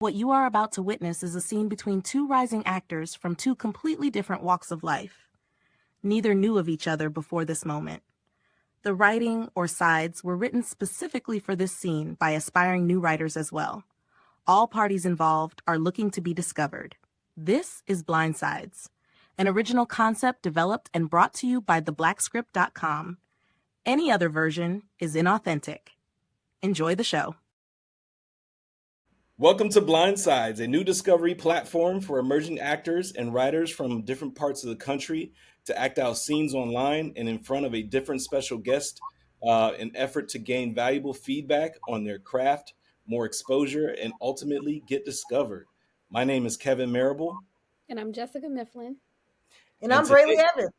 What you are about to witness is a scene between two rising actors from two completely different walks of life. Neither knew of each other before this moment. The writing, or sides, were written specifically for this scene by aspiring new writers as well. All parties involved are looking to be discovered. This is Blind Sides, an original concept developed and brought to you by theblackscript.com. Any other version is inauthentic. Enjoy the show. Welcome to Blind Sides, a new discovery platform for emerging actors and writers from different parts of the country to act out scenes online and in front of a different special guest in effort to gain valuable feedback on their craft, more exposure, and ultimately get discovered. My name is Kevin Marable. And I'm Jessica Mifflin. And I'm Brely Evans.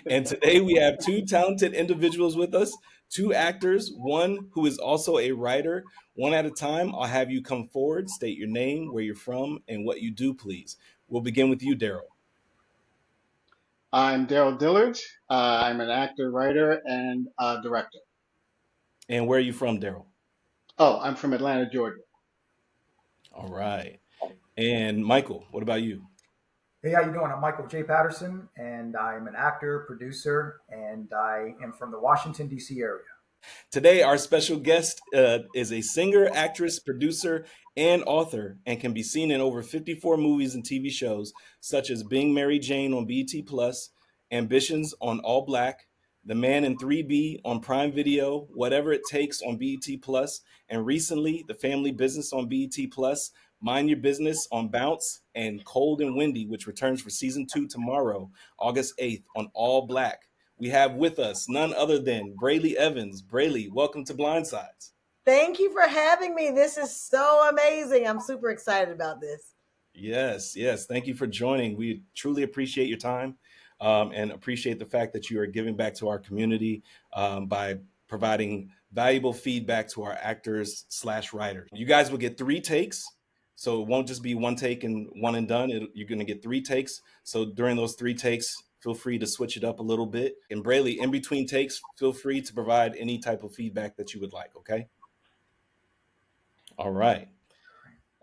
And today we have two talented individuals with us, two actors, one who is also a writer. One at a time, I'll have you come forward, state your name, where you're from, and what you do, please. We'll begin with you, Darryl. I'm Darryl Dillard. I'm an actor, writer, and director. And where are you from, Darryl? Oh, I'm from Atlanta, Georgia. All right. And Michael, what about you? Hey, how you doing? I'm Michael J. Patterson, and I'm an actor, producer, and I am from the Washington, D.C. area. Today, our special guest is a singer, actress, producer, and author, and can be seen in over 54 movies and TV shows, such as Being Mary Jane on BET+, Ambitions on All Black, The Man in 3B on Prime Video, Whatever It Takes on BET+, and recently, The Family Business on BET+, Mind Your Business on Bounce, and Cold and Windy, which returns for season 2 tomorrow, August 8th on All Black. We have with us none other than Brely Evans. Brely, welcome to Blind Sides. Thank you for having me. This is so amazing. I'm super excited about this. Yes. Thank you for joining. We truly appreciate your time and appreciate the fact that you are giving back to our community by providing valuable feedback to our actors / writers. You guys will get 3 takes. So it won't just be one take and one and done. You're going to get 3 takes. So during those 3 takes, feel free to switch it up a little bit. And Brely, in between takes, feel free to provide any type of feedback that you would like, okay? All right.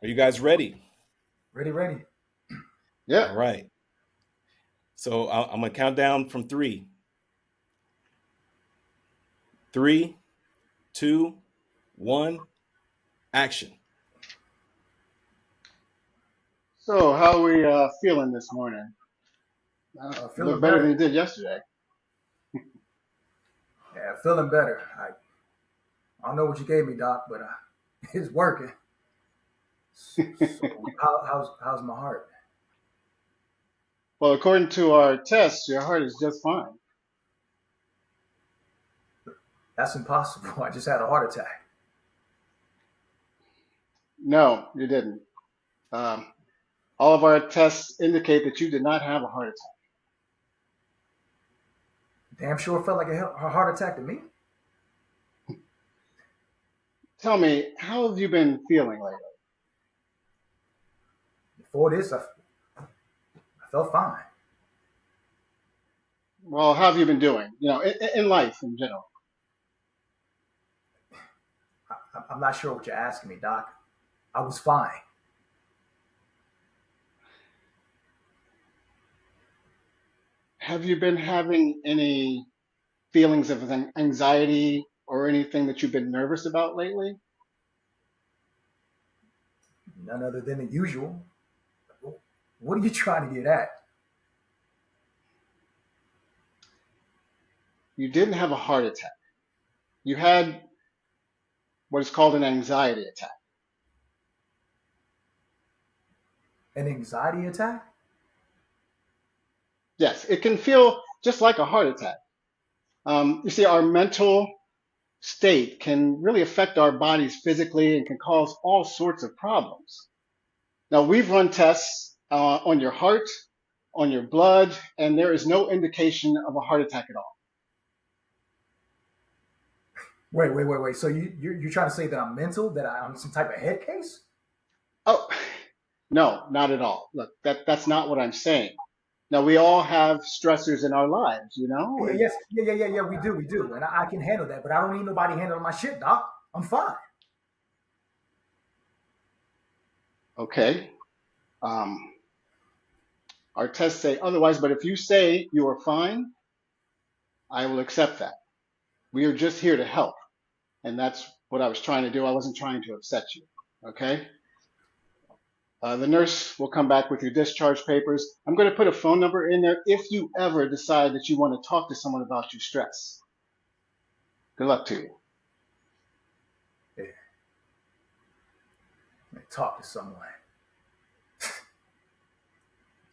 Are you guys ready? Ready. Yeah. All right. So I'm going to count down from 3. 3, 2, 1, action. So how are we feeling this morning? Feeling better than you did yesterday. Yeah, feeling better. I don't know what you gave me, Doc, but it's working. So how's my heart? Well, according to our tests, your heart is just fine. That's impossible. I just had a heart attack. No, you didn't. All of our tests indicate that you did not have a heart attack. Damn sure felt like a heart attack to me. Tell me, how have you been feeling lately? Before this, I felt fine. Well, how have you been doing? In life in general. I'm not sure what you're asking me, Doc. I was fine. Have you been having any feelings of anxiety or anything that you've been nervous about lately? None other than the usual. What are you trying to get at? You didn't have a heart attack. You had what is called an anxiety attack. An anxiety attack? Yes, it can feel just like a heart attack. You see, our mental state can really affect our bodies physically and can cause all sorts of problems. Now, we've run tests on your heart, on your blood, and there is no indication of a heart attack at all. Wait. So you're trying to say that I'm mental, that I'm some type of head case? Oh, no, not at all. Look, that's not what I'm saying. Now, we all have stressors in our lives, you know? Yes, yeah, we do. And I can handle that, but I don't need nobody handling my shit, Doc. I'm fine. Okay. Um, our tests say otherwise, but if you say you are fine, I will accept that. We are just here to help. And that's what I was trying to do. I wasn't trying to upset you. Okay. The nurse will come back with your discharge papers. I'm going to put a phone number in there if you ever decide that you want to talk to someone about your stress. Good luck to you. Yeah. Let me talk to someone.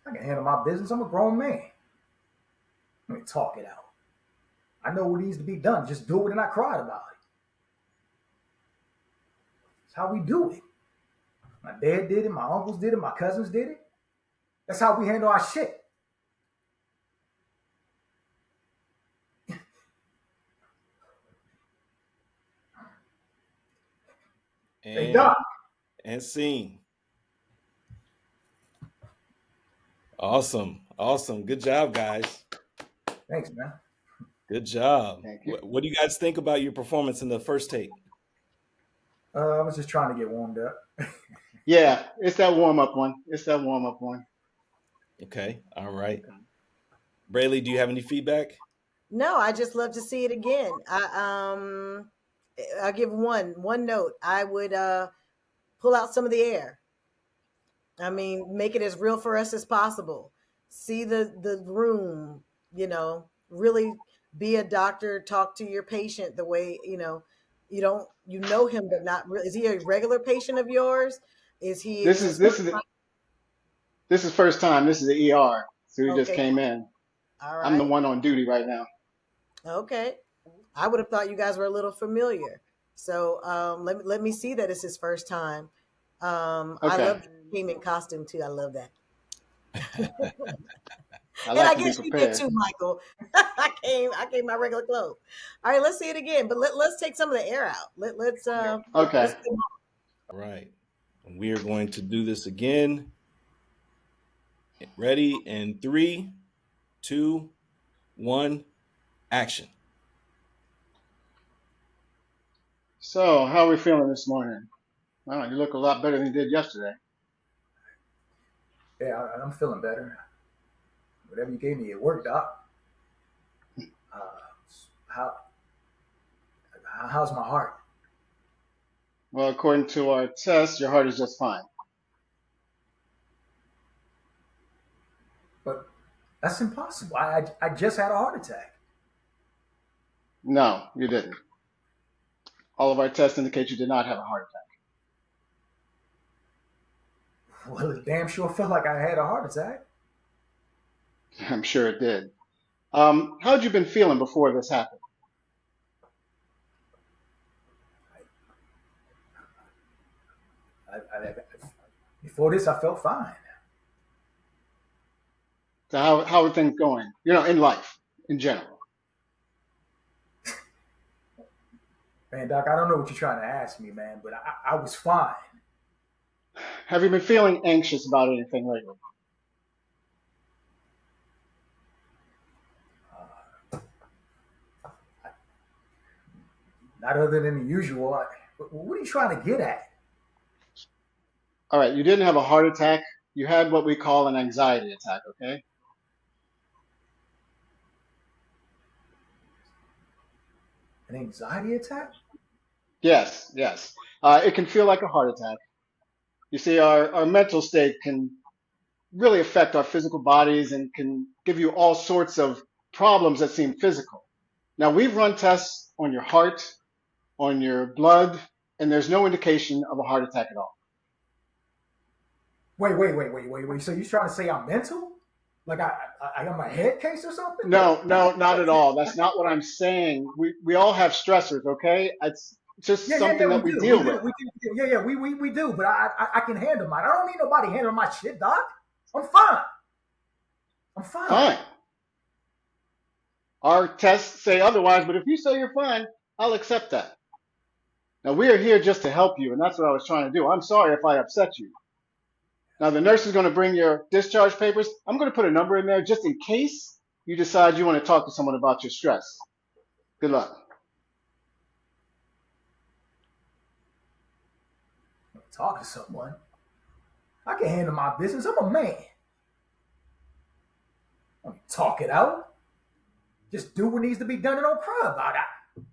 I can handle my business. I'm a grown man. Let me talk it out. I know what needs to be done. Just do it and not cry about it. It's how we do it. My dad did it. My uncles did it. My cousins did it. That's how we handle our shit. Hey, Doc. And scene. Awesome. Good job, guys. Thanks, man. Good job. Thank you. What do you guys think about your performance in the first take? I was just trying to get warmed up. Yeah, it's that warm-up one. Okay. All right. Brely, do you have any feedback? No, I just love to see it again. I'll give one note. I would pull out some of the air. I mean, make it as real for us as possible. See the room, really be a doctor, talk to your patient the way, you know him, but not really. Is he a regular patient of yours? Is he? This is first time. This is the ER. So he just Okay. came in. All right. I'm the one on duty right now. Okay. I would have thought you guys were a little familiar. So let me see that it's his first time. I love that he came in costume too. I love that. I guess you did too, Michael. I came my regular clothes. All right, let's see it again, but let's take some of the air out. Let's Okay. let's All right. We are going to do this again. Ready? In 3, 2, 1, action. So, how are we feeling this morning? Wow, you look a lot better than you did yesterday. Yeah, I'm feeling better. Whatever you gave me, it worked, Doc. How's my heart? Well, according to our test, your heart is just fine. But that's impossible. I just had a heart attack. No, you didn't. All of our tests indicate you did not have a heart attack. Well, it damn sure felt like I had a heart attack. I'm sure it did. How'd you been feeling before this happened? Before this, I felt fine. So how are things going? In life, in general. Man, Doc, I don't know what you're trying to ask me, man, but I was fine. Have you been feeling anxious about anything lately? Not other than the usual. What are you trying to get at? All right, you didn't have a heart attack. You had what we call an anxiety attack, okay? An anxiety attack? Yes. It can feel like a heart attack. You see, our mental state can really affect our physical bodies and can give you all sorts of problems that seem physical. Now, we've run tests on your heart, on your blood, and there's no indication of a heart attack at all. Wait. So you're trying to say I'm mental? Like I got my head case or something? No, not at all. That's not what I'm saying. We all have stressors, okay? It's just something that we deal with. We do, but I can handle mine. I don't need nobody handling my shit, Doc. I'm fine. Fine. Our tests say otherwise, but if you say you're fine, I'll accept that. Now, we are here just to help you, and that's what I was trying to do. I'm sorry if I upset you. Now, the nurse is going to bring your discharge papers. I'm going to put a number in there just in case you decide you want to talk to someone about your stress. Good luck. Talk to someone? I can handle my business. I'm a man. I don't talk it out. Just do what needs to be done and don't cry about it.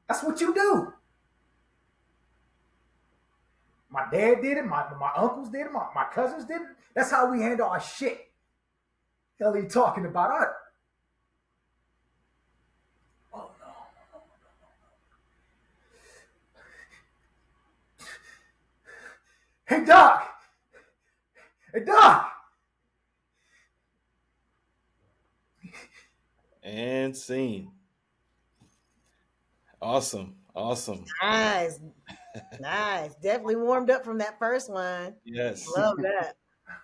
That's what you do. My dad did it. My uncles did it. My cousins did it. That's how we handle our shit. Hell, are you talking about? Oh no. Hey Doc. Hey Doc. And scene. Awesome. Nice. Definitely warmed up from that first one. Yes. Love that.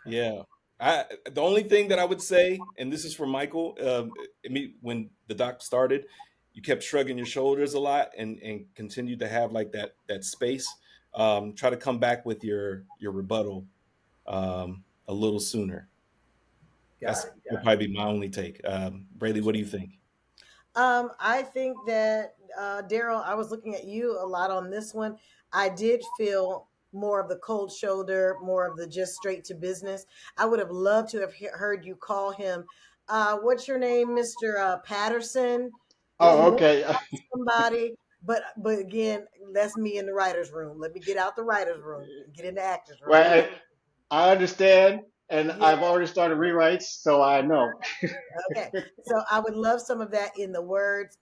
Yeah. The only thing that I would say, and this is for Michael, when the doc started, you kept shrugging your shoulders a lot and continued to have like that space. Try to come back with your rebuttal a little sooner. Got it. Would probably be my only take. Brely, what do you think? I think that Darryl, I was looking at you a lot on this one. I did feel more of the cold shoulder, more of the just straight to business. I would have loved to have heard you call him, what's your name, Mr. Patterson? If you Oh, want okay. somebody, but again, that's me in the writer's room. Let me get out the writer's room and get in the actor's room. Well, I understand, and Yeah. I've already started rewrites, so I know. Okay. So I would love some of that in the words.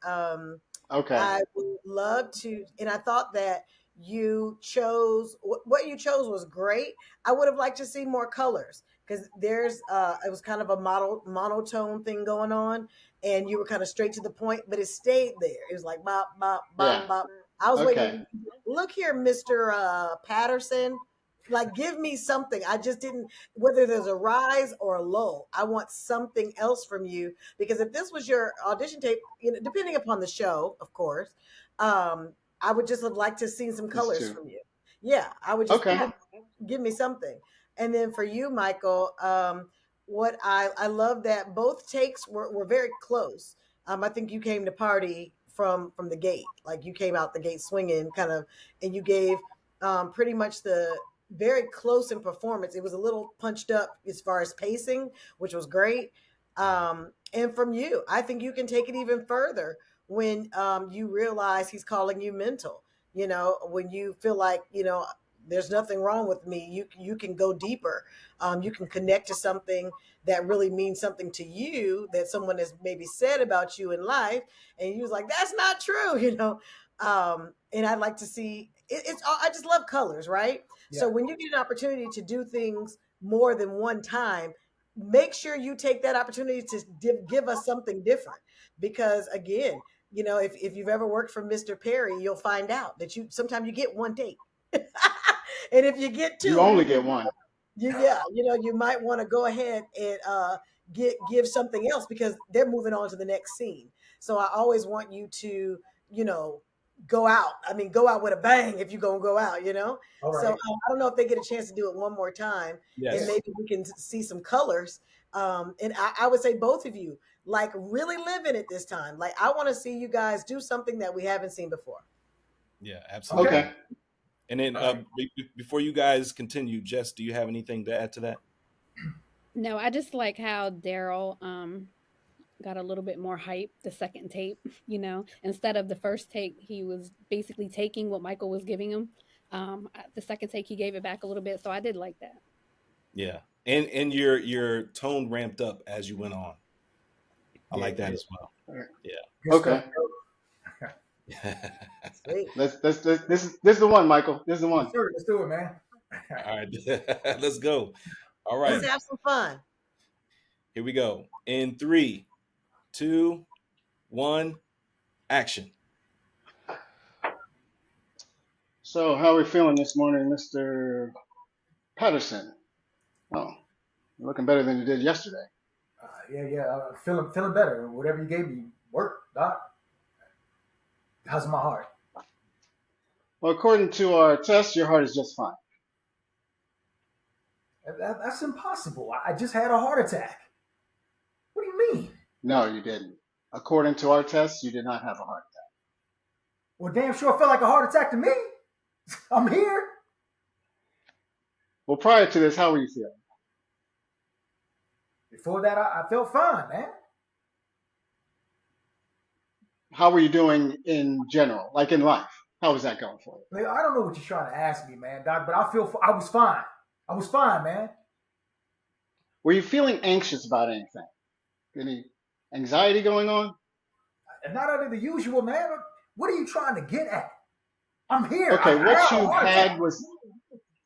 Okay. I would love to, and I thought that you chose what you chose was great. I would have liked to see more colors because there's it was kind of a monotone thing going on, and you were kind of straight to the point, but it stayed there. It was like bop bop Yeah. bop bop. I was Okay. waiting. Look here, Mr. Patterson. Like, give me something. I just didn't, whether there's a rise or a low, I want something else from you. Because if this was your audition tape, depending upon the show, of course, I would just have liked to see some This colors too. from you. Yeah, I would just Okay. give me something. And then for you, Michael, what I love that both takes were very close. I think you came to party from the gate, like you came out the gate swinging, kind of, and you gave pretty much the very close in performance. It was a little punched up as far as pacing, which was great. And from you, I think you can take it even further when you realize he's calling you mental. When you feel like there's nothing wrong with me, you can go deeper. You can connect to something that really means something to you that someone has maybe said about you in life, and you was like, "That's not true," And I'd like to see it's. I just love colors, right? Yeah. So when you get an opportunity to do things more than one time, make sure you take that opportunity to give us something different. Because again, if you've ever worked for Mr. Perry, you'll find out that sometimes you get one date. And if you get You two, only get one. you might want to go ahead and give something else because they're moving on to the next scene. So I always want you to, go out. I mean, go out with a bang if you're gonna go out. All right. So I don't know if they get a chance to do it one more time, Yes. and maybe we can see some colors. And I would say both of you like really live in it this time. Like I want to see you guys do something that we haven't seen before. Yeah, absolutely. Okay. And then before you guys continue, Jess, do you have anything to add to that? No, I just like how Darryl got a little bit more hype the second tape. Instead of the first take, he was basically taking what Michael was giving him. The second take, he gave it back a little bit, so I did like that. Yeah, and your tone ramped up as you went on. I like that as well. Yeah. Good Okay. stuff. Sweet. This is the one, Michael. This is the one. Sure, let's do it, man. All right, let's go. All Let's right, have some fun. here we go. In 3, 2, 1, action. So, how are we feeling this morning, Mr. Patterson? Oh, you're looking better than you did yesterday. Yeah. Feeling better. Whatever you gave me worked, Doc. How's my heart? Well, according to our test, your heart is just fine. That's impossible. I just had a heart attack. What do you mean? No, you didn't. According to our test, you did not have a heart attack. Well, damn sure felt like a heart attack to me. I'm here. Well, prior to this, how were you feeling? Before that, I felt fine, man. How were you doing in general, like in life? How was that going for you? I don't know what you're trying to ask me, man, Doc, but I was fine. I was fine, man. Were you feeling anxious about anything? Any anxiety going on? And not under the usual, man. What are you trying to get at? I'm here. Okay, I what have a you heart had attack. was,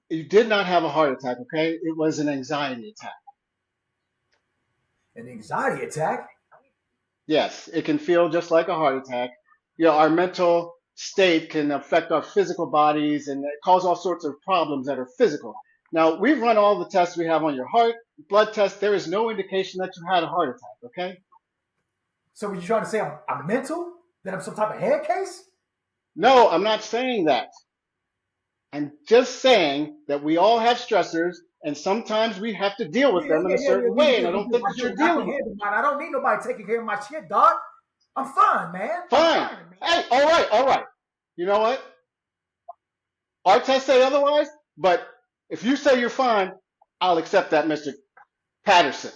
you did not have a heart attack, okay? It was an anxiety attack. An anxiety attack? Yes, it can feel just like a heart attack. Our mental state can affect our physical bodies and it cause all sorts of problems that are physical. Now, we've run all the tests we have on your heart, blood tests. There is no indication that you had a heart attack, okay? So what you trying to say? I'm mental? That I'm some type of head case? No, I'm not saying that. I'm just saying that we all have stressors and sometimes we have to deal with them in a certain way, and I don't think that you're I can dealing with them. handle mine. I don't need nobody taking care of my shit, dog. I'm fine, man. Fine. Hey, all right. You know what? Our tests say otherwise, but if you say you're fine, I'll accept that, Mr. Patterson.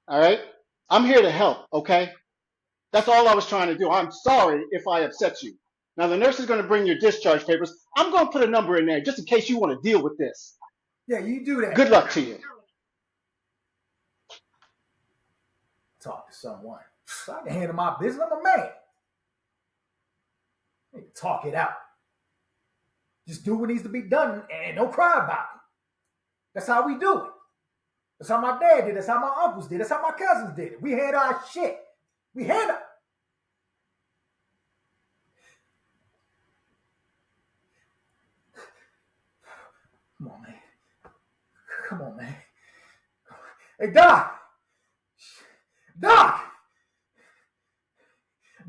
All right? I'm here to help, okay? That's all I was trying to do. I'm sorry if I upset you. Now, the nurse is going to bring your discharge papers. I'm going to put a number in there just in case you want to deal with this. Yeah, you do that. Good luck to you. Talk to someone. I can handle my business. I'm a man. I need to talk it out. Just do what needs to be done and don't cry about it. That's how we do it. That's how my dad did. That's how my uncles did. That's how my cousins did it. We had our shit. We handle. Come on, man. Come on, man. Hey, Doc. Doc.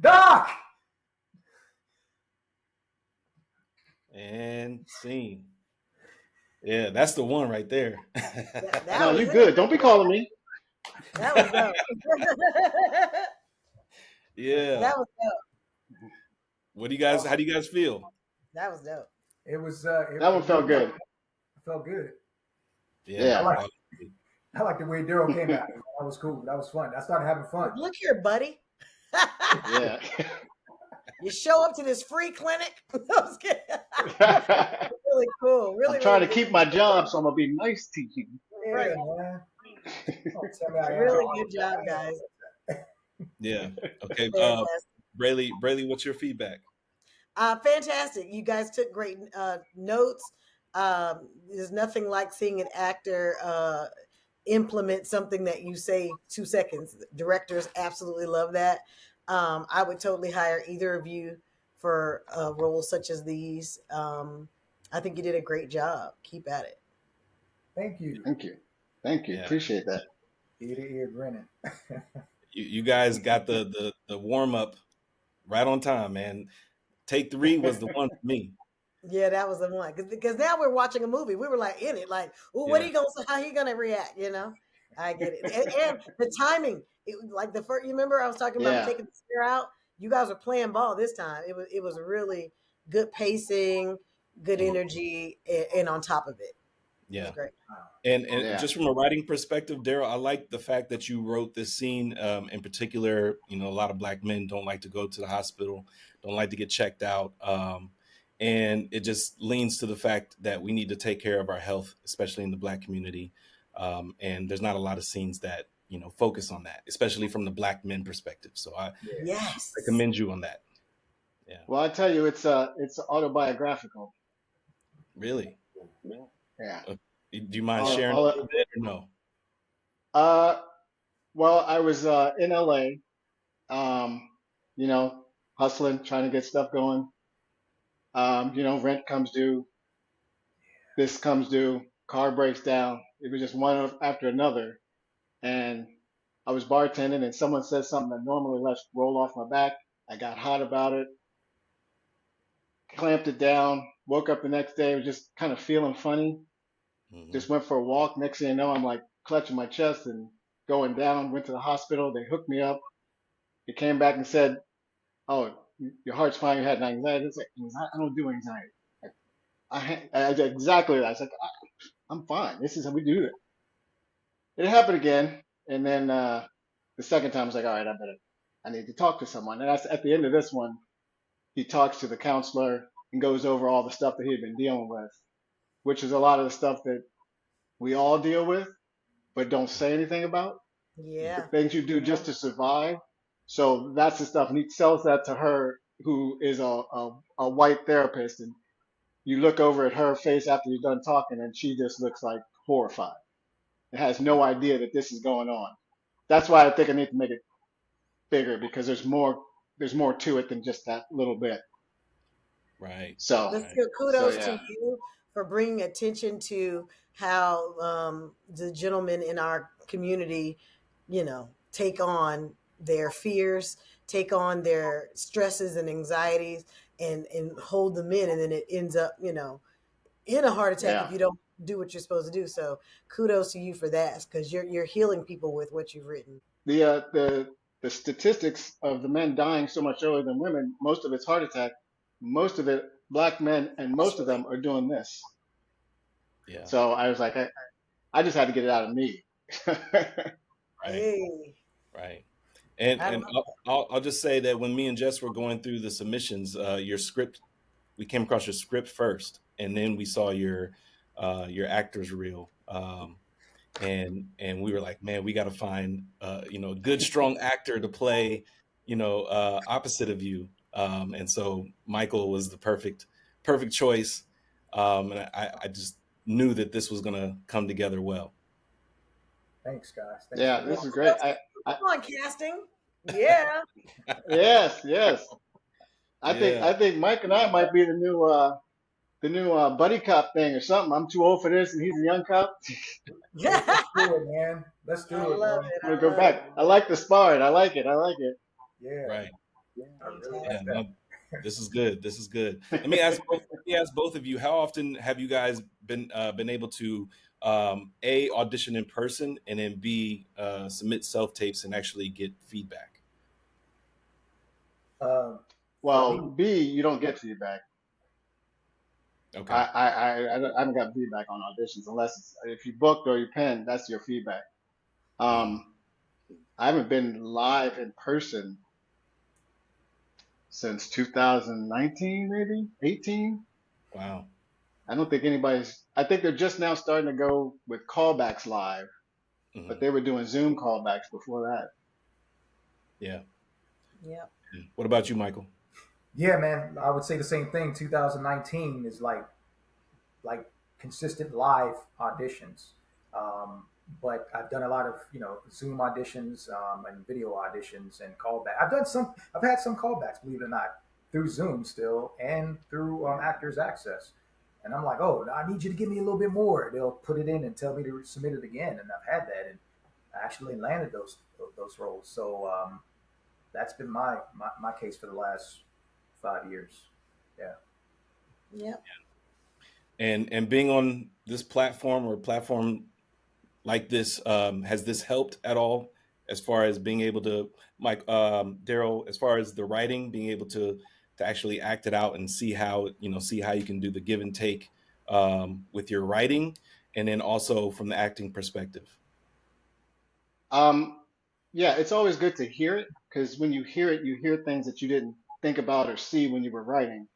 Doc. And scene. Yeah, that's the one right there. That No, was you it. good. Don't be calling me. That was dope. Yeah. That was dope. What do you guys? How do you guys feel? That was dope. It was. That one felt good. It felt good. Yeah. I like the way Darryl came out. That was cool. That was fun. I started having fun. Look here, buddy. Yeah. You show up to this free clinic. I was kidding. Really cool. Really, I'm trying really to keep my job, so I'm going to be nice to you. Yeah, Right. man. Really good job, guys. Yeah. Okay. Fantastic. Brely, what's your feedback? Fantastic. You guys took great notes. There's nothing like seeing an actor implement something that you say 2 seconds. Directors absolutely love that. I would totally hire either of you for roles such as these. I think you did a great job. Keep at it. Thank you. Thank you. Thank you. Yeah. Appreciate that. Ear to ear grinning. You guys got the warm up right on time, man. Take 3 was the one for me. Yeah, that was the one. Because now we're watching a movie. We were like in it, like, oh, what are you gonna say? How he gonna react? You know, I get it. And the timing, like the first. You remember I was talking about taking the spear out. You guys were playing ball this time. It was really good pacing, good energy, and on top of it. Yeah. It was great. And just from a writing perspective, Darryl, I like the fact that you wrote this scene in particular. You know, a lot of Black men don't like to go to the hospital, don't like to get checked out. And it just leans to the fact that we need to take care of our health, especially in the Black community. And there's not a lot of scenes that, you know, focus on that, especially from the Black men perspective. So I commend you on that. Yeah. Well, I tell you, it's autobiographical. Really? Yeah. Do you mind sharing a little bit or no? Well, I was in LA, you know, hustling, trying to get stuff going. You know, rent comes due, this comes due, car breaks down. It was just one after another. And I was bartending and someone said something that normally lets roll off my back. I got hot about it, clamped it down, woke up the next day, was just kind of feeling funny. Just went for a walk. Next thing you know, I'm like clutching my chest and going down, went to the hospital. They hooked me up. They came back and said, oh, your heart's fine. You had an anxiety. It's like, I don't do anxiety. I did exactly that. I was like, I'm fine. This is how we do it. It happened again, and then the second time I was like, all right, I need to talk to someone. And that's at the end of this one. He talks to the counselor and goes over all the stuff that he had been dealing with, which is a lot of the stuff that we all deal with, but don't say anything about. The Yeah. things you do just to survive. So that's the stuff. And he tells that to her, who is a white therapist. And you look over at her face after you're done talking, and she just looks like horrified and has no idea that this is going on. That's why I think I need to make it bigger, because there's more to it than just that little bit. Right. So, Let's Right. give kudos yeah. to you for bringing attention to how the gentlemen in our community, take on their fears, take on their stresses and anxieties, and hold them in, and then it ends up, in a heart attack Yeah. if you don't do what you're supposed to do. So kudos to you for that, because you're healing people with what you've written. The statistics of the men dying so much earlier than women, most of it's heart attack, most of it black men, and most of them are doing this. Yeah. So I was like, I just had to get it out of me. Right. Hey, Right. I And love I'll just say that when me and Jess were going through the submissions, your script, we came across your script first, and then we saw your actor's reel. And we were like, man, we got to find a good strong actor to play opposite of you. And so Michael was the perfect choice. And I just knew that this was going to come together well. Thanks, guys. Thanks Yeah, for this that. is great. Come on, casting. Yeah. Yes. Yeah. I think Mike and I might be the new buddy cop thing or something. I'm too old for this, and he's a young cop. Let's do it, man. Let's do I it, love bro. it. I'm I gonna go love back. it. I like the sparring. I like it. Yeah, Right. I really Yeah. like No, that. this is good. This is good. Let me ask both of you, how often have you guys been able to audition in person, and then B, submit self tapes and actually get feedback? For Well, me, B, you don't get feedback. Okay. I haven't got feedback on auditions unless if you booked or you penned, that's your feedback. I haven't been live in person since 2019, maybe 18. Wow. I don't think I think they're just now starting to go with callbacks live, but Mhm. they were doing Zoom callbacks before that. Yeah. Yep. What about you, Michael? yeah, man, I would say the same thing. 2019 is like consistent live auditions. Um, but I've done a lot of Zoom auditions and video auditions and callback. I've had some callbacks, believe it or not, through Zoom still and through Actors Access. And I'm like, oh, I need you to give me a little bit more. They'll put it in and tell me to submit it again, and I've had that, and I actually landed those roles. So that's been my case for the last 5 years. Yeah. Yep. And being on this platform or platform like this, has this helped at all as far as being able to, Darryl, as far as the writing, being able to actually act it out and see how you can do the give and take with your writing, and then also from the acting perspective? Yeah, it's always good to hear it, because when you hear it, you hear things that you didn't think about or see when you were writing.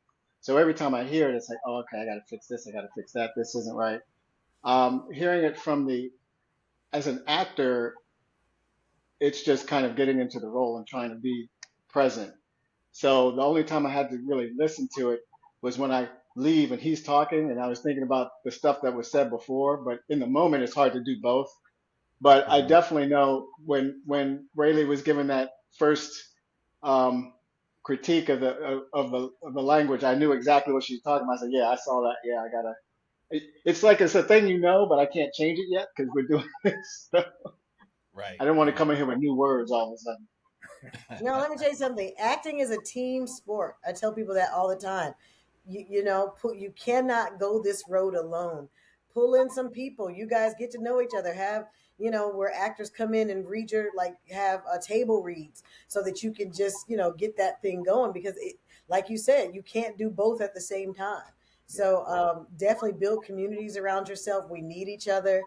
So every time I hear it, it's like, oh, okay, I got to fix this. I got to fix that. This isn't right. Hearing it as an actor, it's just kind of getting into the role and trying to be present. So the only time I had to really listen to it was when I leave and he's talking and I was thinking about the stuff that was said before. But in the moment, it's hard to do both. But I Mhm. definitely know when Brely was given that first um, critique of the language, I knew exactly what she was talking about. I said, yeah, I saw that. Yeah, I gotta. It's like it's a thing, but I can't change it yet because we're doing this. Right. I don't want to Right. come in here with new words all of a sudden. No, let me tell you something. Acting is a team sport. I tell people that all the time. You cannot go this road alone. Pull in some people. You guys get to know each other. Have where actors come in and read have a table reads so that you can just get that thing going, because like you said, you can't do both at the same time. So definitely build communities around yourself. We need each other.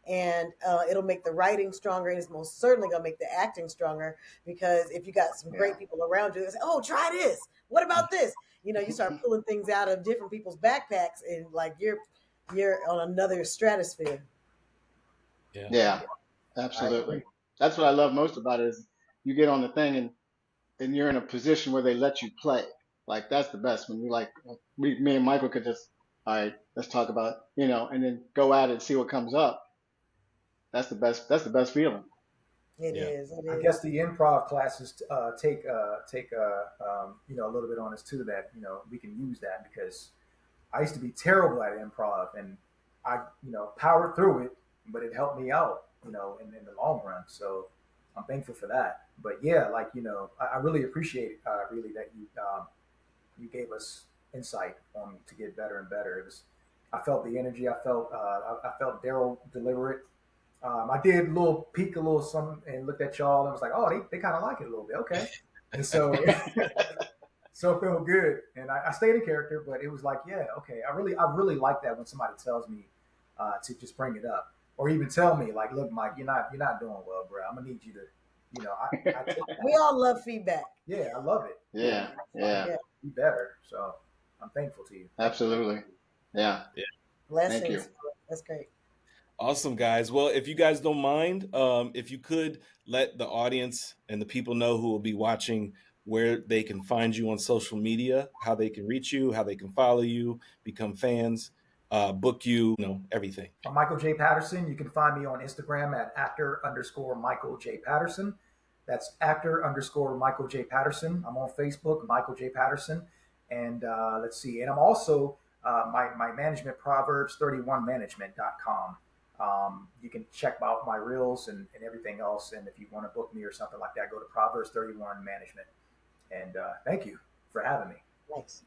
And it'll make the writing stronger, and it's most certainly going to make the acting stronger, because if you got some great people around you, they say, oh, try this. What about this? You know, you start pulling things out of different people's backpacks, and like you're on another stratosphere. Yeah, absolutely. That's what I love most about it is you get on the thing and you're in a position where they let you play. Like that's the best when you like me and Michael could just, all right, let's talk about, and then go at it and see what comes up. That's the best. That's the best feeling. It is. I guess the improv classes take a little bit on us too. That we can use that, because I used to be terrible at improv, and I powered through it, but it helped me out in the long run. So I'm thankful for that. But yeah, I really appreciate really that you gave us insight on to get better and better. I felt the energy. I felt Darryl deliver it. I did a little something, and looked at y'all and was like, oh, they kind of like it a little bit. Okay. And so, so it felt good. And I stayed in character, but it was like, yeah, okay. I really like that when somebody tells me to just bring it up, or even tell me like, look, Mike, you're not doing well, bro. I'm going to need you to, I take that. We all love feedback. Yeah, I love it. Yeah. Be better. So I'm thankful to you. Absolutely. Yeah. Blessings. Thank you. That's great. Awesome, guys. Well, if you guys don't mind, if you could let the audience and the people know who will be watching where they can find you on social media, how they can reach you, how they can follow you, become fans, book you, everything. I'm Michael J. Patterson. You can find me on Instagram at actor_Michael J. Patterson. That's actor_Michael J. Patterson. I'm on Facebook, Michael J. Patterson. And let's see. And I'm also my management, Proverbs31management.com. You can check out my reels and everything else. And if you want to book me or something like that, go to Proverbs31 Management. And thank you for having me. Thanks.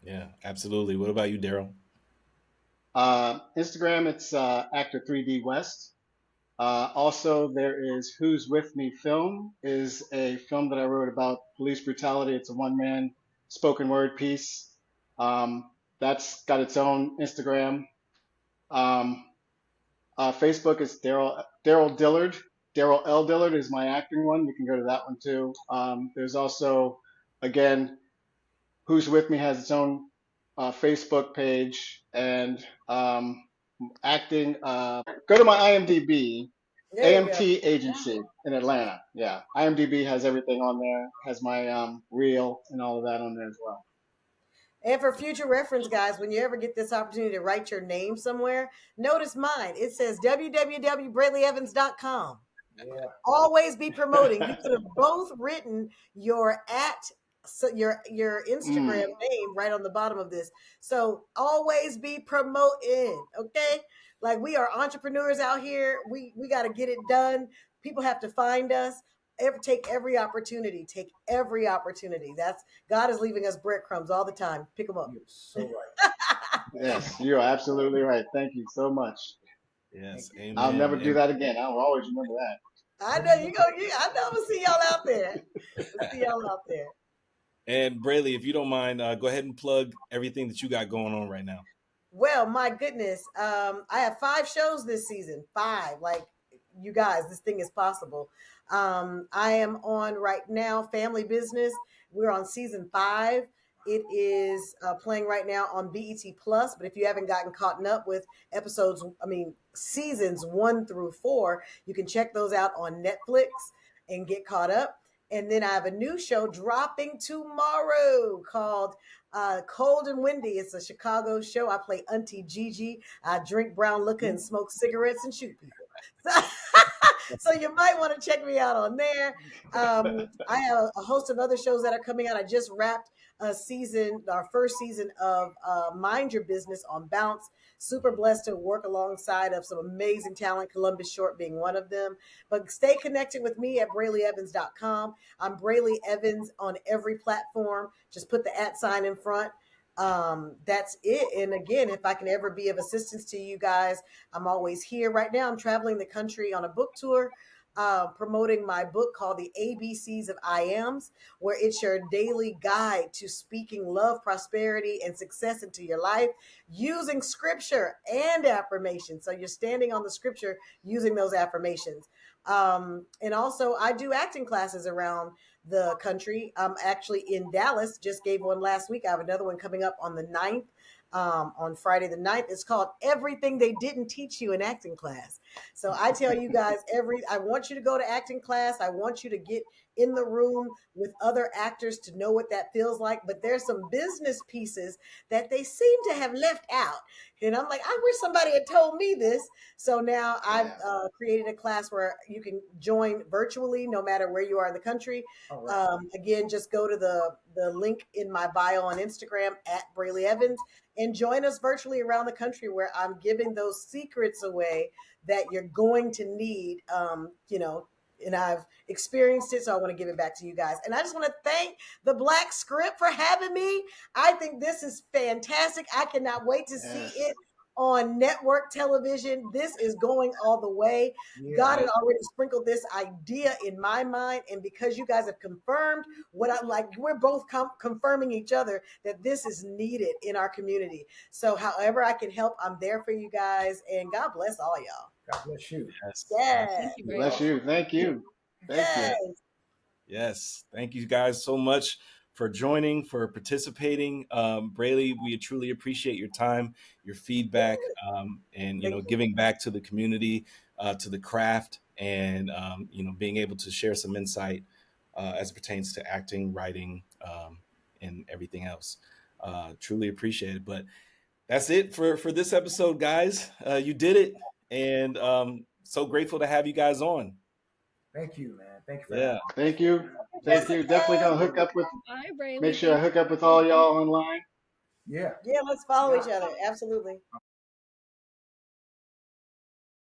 Yeah, absolutely. What about you, Darryl? Instagram, it's Actor3D West. Also, there is Who's With Me Film, is a film that I wrote about police brutality. It's a one-man spoken word piece. That's got its own Instagram. Facebook is Darryl Dillard. Darryl L. Dillard is my acting one. You can go to that one too. There's also, again, Who's With Me has its own Facebook page, and acting. Go to my IMDb, AMT Agency in Atlanta. Yeah, IMDb has everything on there. Has my reel and all of that on there as well. And for future reference, guys, when you ever get this opportunity to write your name somewhere, notice mine. It says www.brelyevans.com. Yeah. Always be promoting. You could have both written your Instagram name right on the bottom of this. So always be promoting, okay? Like, we are entrepreneurs out here. We got to get it done. People have to find us. Take every opportunity. Take every opportunity. God is leaving us breadcrumbs all the time. Pick them up. You're so right. Yes, you are absolutely right. Thank you so much. Yes, amen. I'll never do that again. I'll always remember that. I know you go. I know I'm gonna see y'all out there. See y'all out there. And Brely, if you don't mind, go ahead and plug everything that you got going on right now. Well, my goodness, I have 5 shows this season. 5, like, you guys, this thing is possible. I am on right now Family Business. We're on season 5. It is playing right now on BET Plus. But if you haven't gotten caught up with seasons 1 through 4, you can check those out on Netflix and get caught up. And then I have a new show dropping tomorrow called Cold and Windy. It's a Chicago show. I play Auntie Gigi. I drink brown liquor and smoke cigarettes and shoot people. So you might want to check me out on there. I have a host of other shows that are coming out. I just wrapped our first season of Mind Your Business on Bounce. Super blessed to work alongside of some amazing talent, Columbus Short being one of them. But stay connected with me at BrelyEvans.com. I'm Brely Evans on every platform. Just put the @ in front. That's it. And again, if I can ever be of assistance to you guys, I'm always here. Right now, I'm traveling the country on a book tour. promoting my book called The ABCs of I Ams, where it's your daily guide to speaking love, prosperity, and success into your life using scripture and affirmations. So you're standing on the scripture using those affirmations. And also, I do acting classes around the country. I'm actually in Dallas, just gave one last week. I have another one coming up on the 9th. On Friday the 9th. It's called Everything They Didn't Teach You in Acting Class. So I tell you guys, I want you to go to acting class. I want you to get in the room with other actors to know what that feels like. But there's some business pieces that they seem to have left out. And I'm like, I wish somebody had told me this. So now I've created a class where you can join virtually no matter where you are in the country. Right. Again, just go to the link in my bio on Instagram at Brely Evans and join us virtually around the country where I'm giving those secrets away that you're going to need, and I've experienced it, so I want to give it back to you guys. And I just want to thank the Black Script for having me. I think this is fantastic. I cannot wait to see it on network television. This is going all the way. Yeah. God had already sprinkled this idea in my mind. And because you guys have confirmed what I like, we're both confirming each other that this is needed in our community. So however I can help, I'm there for you guys. And God bless all y'all. God bless you. Yes. Yes. Thank you very Bless much. you. Thank you. Thank you. Yes. Yes. Thank you guys so much for joining, for participating. Brely, we truly appreciate your time, your feedback, and, Thank you. giving back to the community, to the craft, and, being able to share some insight as it pertains to acting, writing, and everything else. Truly appreciate it. But that's it for this episode, guys. You did it. And so grateful to have you guys on. Thank you, man. Thank you for Yeah. having me. Thank you. Thank you. Definitely gonna hook up with. Bye, Brely. Make sure I Thank hook up with all y'all online. Yeah. Yeah, let's follow each other. Absolutely.